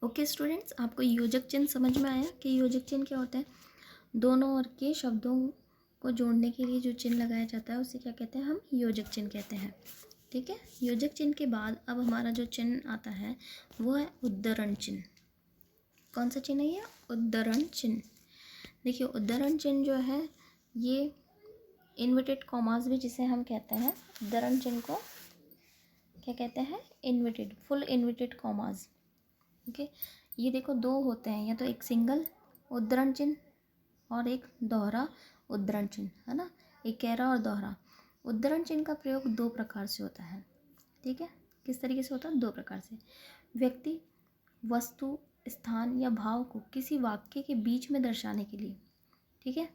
Okay students, आपको योजक चिन्ह समझ में आया कि योजक चिन्ह क्या होता है? दोनों ओर के शब्दों को जोड़ने के लिए जो चिन्ह लगाया जाता है उसे क्या कहते हैं? हम योजक चिन्ह कहते हैं। ठीक है। योजक चिन्ह के बाद अब हमारा जो चिन्ह आता है वो है उद्धरण चिन्ह। कौन सा चिन्ह है ये? उद्धरण चिन्ह। देखिए, उद्धरण चिन्ह जो है ये इन्वर्टेड कॉमास भी जिसे हम कहते हैं, उद्धरण चिन्ह को क्या कहते हैं? Inverted, full inverted commas. Okay. ये देखो, दो होते हैं, या तो एक सिंगल उद्धरण चिन्ह और एक दोहरा उद्धरण चिन्ह, है ना। एक गहरा और दोहरा उद्धरण चिन्ह का प्रयोग दो प्रकार से होता है। ठीक है। किस तरीके से होता है? दो प्रकार से। व्यक्ति, वस्तु, स्थान या भाव को किसी वाक्य के बीच में दर्शाने के लिए। ठीक है।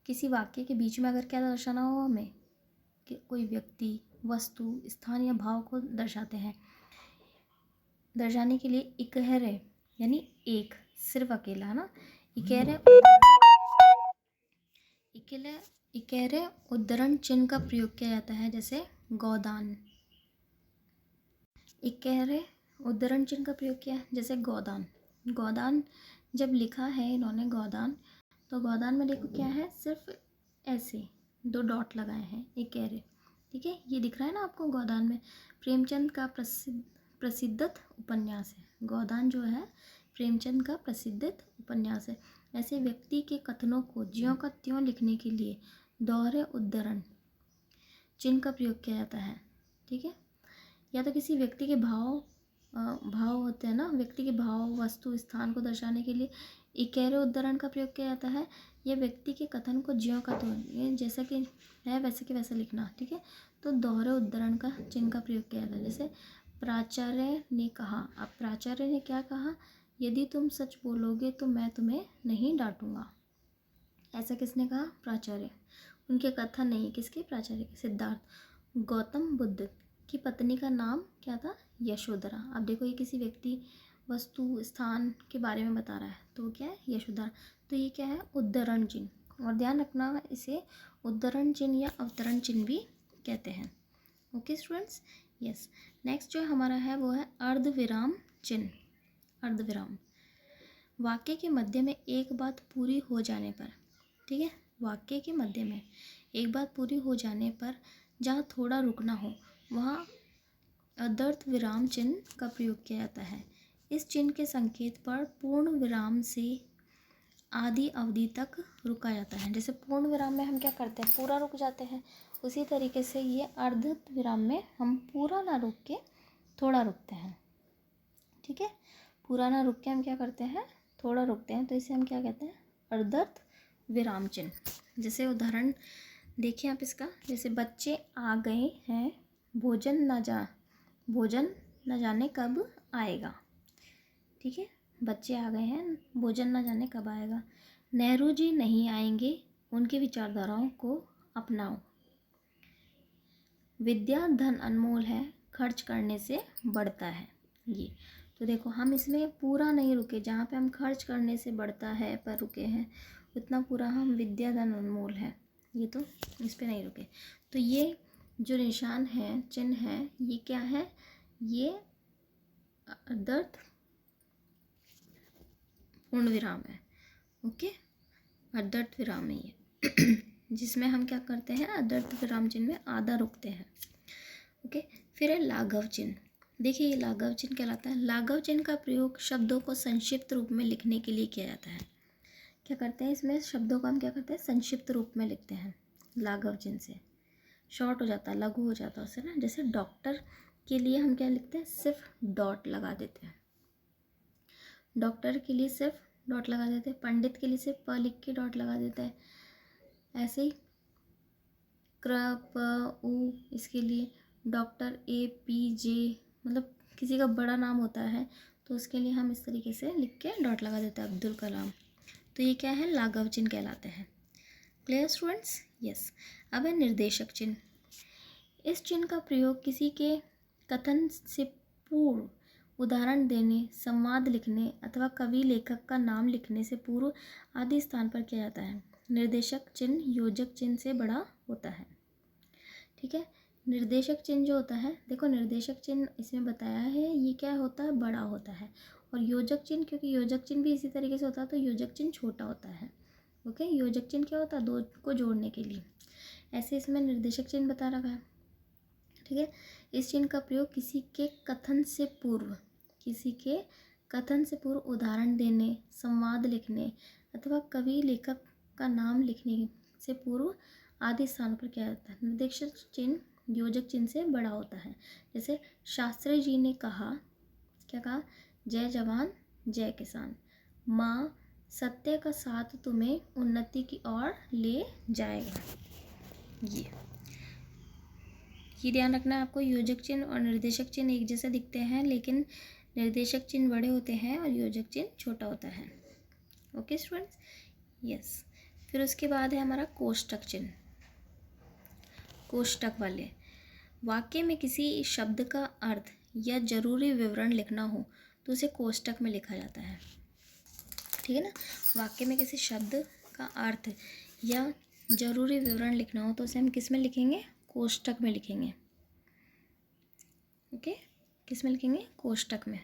किसी वाक्य के बीच में अगर क्या दर्शाना हो हमें, कि कोई व्यक्ति, वस्तु, स्थान या भाव को दर्शाने के लिए इकहरे यानी एक, सिर्फ अकेला, है ना। इकहरे उद्धरण चिन्ह का प्रयोग किया जाता है, जैसे गोदान। इकहरे उद्धरण चिन्ह का प्रयोग किया जैसे गोदान। गोदान जब लिखा है इन्होंने गोदान, तो गोदान में देखो क्या है, सिर्फ ऐसे दो डॉट लगाए हैं, इकहरे। ठीक है। ये दिख रहा है ना आपको गोदान में? प्रेमचंद का प्रसिद्ध उपन्यास है गोदान, जो है प्रेमचंद का प्रसिद्ध उपन्यास है। ऐसे व्यक्ति के कथनों को ज्यों का त्यों लिखने के लिए दोहरे उद्धरण चिन्ह का प्रयोग किया जाता है। ठीक है। या तो किसी व्यक्ति के भाव होते हैं ना, व्यक्ति के भाव, वस्तु, स्थान को दर्शाने के लिए इकहरे उद्धरण का प्रयोग किया जाता है। यह व्यक्ति के कथन को ज्यों का त्यों, ये जैसा कि है वैसे के वैसा लिखना। ठीक है। तो दोहरे उद्धरण का चिन्ह का प्रयोग किया जाता है, जैसे प्राचार्य ने कहा। अब प्राचार्य ने क्या कहा? यदि तुम सच बोलोगे तो मैं तुम्हें नहीं डांटूंगा। ऐसा किसने कहा? प्राचार्य। उनके कथन नहीं, किसके? प्राचार्य के। सिद्धार्थ, गौतम बुद्ध की पत्नी का नाम क्या था? यशोधरा। अब देखो, ये किसी व्यक्ति, वस्तु, स्थान के बारे में बता रहा है, तो वो क्या है? यशोधरा। तो ये क्या है? उद्धरण चिन्ह। और ध्यान रखना, इसे उद्धरण चिन्ह या अवतरण चिन्ह भी कहते हैं। Okay students, yes. नेक्स्ट जो हमारा है वो है अर्धविराम चिन्ह। अर्धविराम, वाक्य के मध्य में एक बात पूरी हो जाने पर, ठीक है, वाक्य के मध्य में एक बात पूरी हो जाने पर जहाँ थोड़ा रुकना हो वहाँ अर्ध विराम चिन्ह का प्रयोग किया जाता है। इस चिन्ह के संकेत पर पूर्ण विराम से आधी अवधि तक रुका जाता है। जैसे पूर्ण विराम में हम क्या करते हैं? पूरा रुक जाते हैं। उसी तरीके से ये अर्ध विराम में हम पूरा ना रुक के थोड़ा रुकते हैं। ठीक है। पूरा ना रुक के हम क्या करते हैं? थोड़ा रुकते हैं, तो इसे हम क्या कहते हैं? अर्ध विराम चिन्ह। जैसे उदाहरण देखिए आप इसका, जैसे बच्चे आ गए हैं, भोजन न जाने कब आएगा। ठीक है। बच्चे आ गए हैं, भोजन न जाने कब आएगा। नेहरू जी नहीं आएंगे, उनकी विचारधाराओं को अपनाओ। विद्या धन अनमोल है, खर्च करने से बढ़ता है। ये तो देखो, हम इसमें पूरा नहीं रुके, जहाँ पे हम खर्च करने से बढ़ता है पर रुके हैं, उतना पूरा हम विद्या धन अनमोल है, ये तो इस पे नहीं रुके। तो ये जो निशान है, चिन्ह है, ये क्या है? ये अर्ध पूर्ण विराम है। ओके, अर्ध विराम है ये जिसमें हम क्या करते हैं? अर्ध विराम चिन्ह में आधा रुकते हैं। ओके। फिर है लाघव चिन्ह। देखिए, ये लाघव चिन्ह कहलाता है। लाघव चिन्ह का प्रयोग शब्दों को संक्षिप्त रूप में लिखने के लिए किया जाता है। क्या करते हैं? इसमें शब्दों को हम क्या करते हैं? संक्षिप्त रूप में लिखते हैं। लाघव चिन्ह से शॉर्ट हो जाता है, लघु हो जाता है उससे ना। जैसे डॉक्टर के लिए हम क्या लिखते हैं? सिर्फ डॉट लगा देते हैं। डॉक्टर के लिए सिर्फ डॉट लगा देते हैं। पंडित के लिए सिर्फ प लिख के डॉट लगा देते हैं। ऐसे ही उ इसके लिए डॉक्टर APJ, मतलब किसी का बड़ा नाम होता है तो उसके लिए हम इस तरीके से लिख के डॉट लगा देते हैं, अब्दुल कलाम। तो ये क्या है? लाघव चिन्ह कहलाते हैं। Clear students? यस। अब है निर्देशक चिन्ह। इस चिन्ह का प्रयोग किसी के कथन से पूर्व उदाहरण देने, संवाद लिखने अथवा कवि लेखक का नाम लिखने से पूर्व आदि स्थान पर किया जाता है। निर्देशक चिन्ह योजक चिन्ह से बड़ा होता है। ठीक है। निर्देशक चिन्ह जो होता है, देखो निर्देशक चिन्ह इसमें बताया है, ये क्या होता है? बड़ा होता है। और योजक चिन्ह, क्योंकि योजक चिन्ह भी इसी तरीके से होता है तो योजक चिन्ह छोटा होता है। ओके, योजक चिन्ह क्या होता है, दो को जोड़ने के लिए। ऐसे इसमें निर्देशक चिन्ह बता रखा है। ठीक है, इस चिन्ह का प्रयोग किसी के कथन से पूर्व उदाहरण देने, संवाद लिखने अथवा कवि लेखक का नाम लिखने से पूर्व आदि स्थानों पर किया जाता है। निर्देशक चिन्ह योजक चिन्ह से बड़ा होता है। जैसे शास्त्री जी ने कहा, क्या कहा, जय जवान जय किसान, माँ सत्य का साथ तुम्हें उन्नति की ओर ले जाएगा। ये ध्यान रखना है आपको, योजक चिन्ह और निर्देशक चिन्ह एक जैसे दिखते हैं, लेकिन निर्देशक चिन्ह बड़े होते हैं और योजक चिन्ह छोटा होता है। Okay students, yes. फिर उसके बाद है हमारा कोष्टक चिन्ह। कोष्टक वाले वाक्य में किसी शब्द का अर्थ या जरूरी विवरण लिखना हो तो उसे कोष्टक में लिखा जाता है। ठीक है ना, वाक्य में किसी शब्द का अर्थ या जरूरी विवरण लिखना हो तो उसे हम किस में लिखेंगे, कोष्टक में लिखेंगे। ओके, किस में लिखेंगे, कोष्टक में।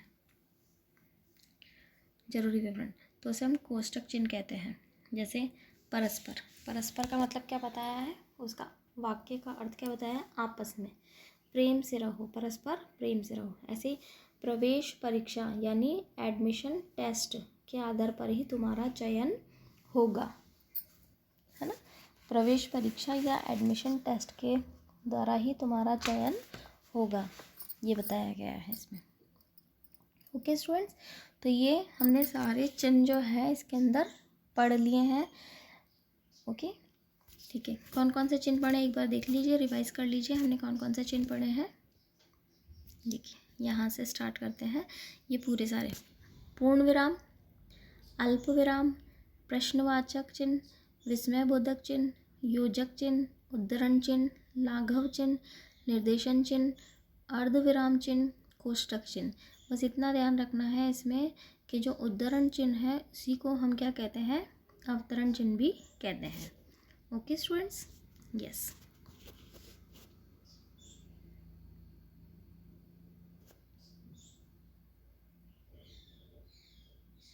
जरूरी विवरण तो उसे हम कोष्टक चिन्ह कहते हैं। जैसे परस्पर, परस्पर का मतलब क्या बताया है, उसका वाक्य का अर्थ क्या बताया है, आपस में प्रेम से रहो, परस्पर प्रेम से रहो। ऐसे प्रवेश परीक्षा यानी एडमिशन टेस्ट के आधार पर ही तुम्हारा चयन होगा, है ना। प्रवेश परीक्षा या एडमिशन टेस्ट के द्वारा ही तुम्हारा चयन होगा, ये बताया गया है इसमें। ओके स्टूडेंट्स, तो ये हमने सारे चिन्ह जो है इसके अंदर पढ़ लिए हैं। ओके, ठीक है, कौन कौन से चिन्ह पढ़े एक बार देख लीजिए, रिवाइज कर लीजिए हमने कौन कौन से चिन्ह पढ़े हैं। देखिए यहाँ से स्टार्ट करते हैं, ये पूरे सारे, पूर्ण विराम, अल्प विराम, प्रश्नवाचक चिन्ह, विस्मयबोधक चिन्ह, योजक चिन्ह, उद्धरण चिन्ह, लाघव चिन्ह, निर्देशन चिन्ह, अर्धविराम चिन्ह, कोष्टक चिन्ह। बस इतना ध्यान रखना है इसमें कि जो उद्धरण चिन्ह है उसी को हम क्या कहते हैं, अवतरण चिन्ह भी कहते हैं। Okay students, yes.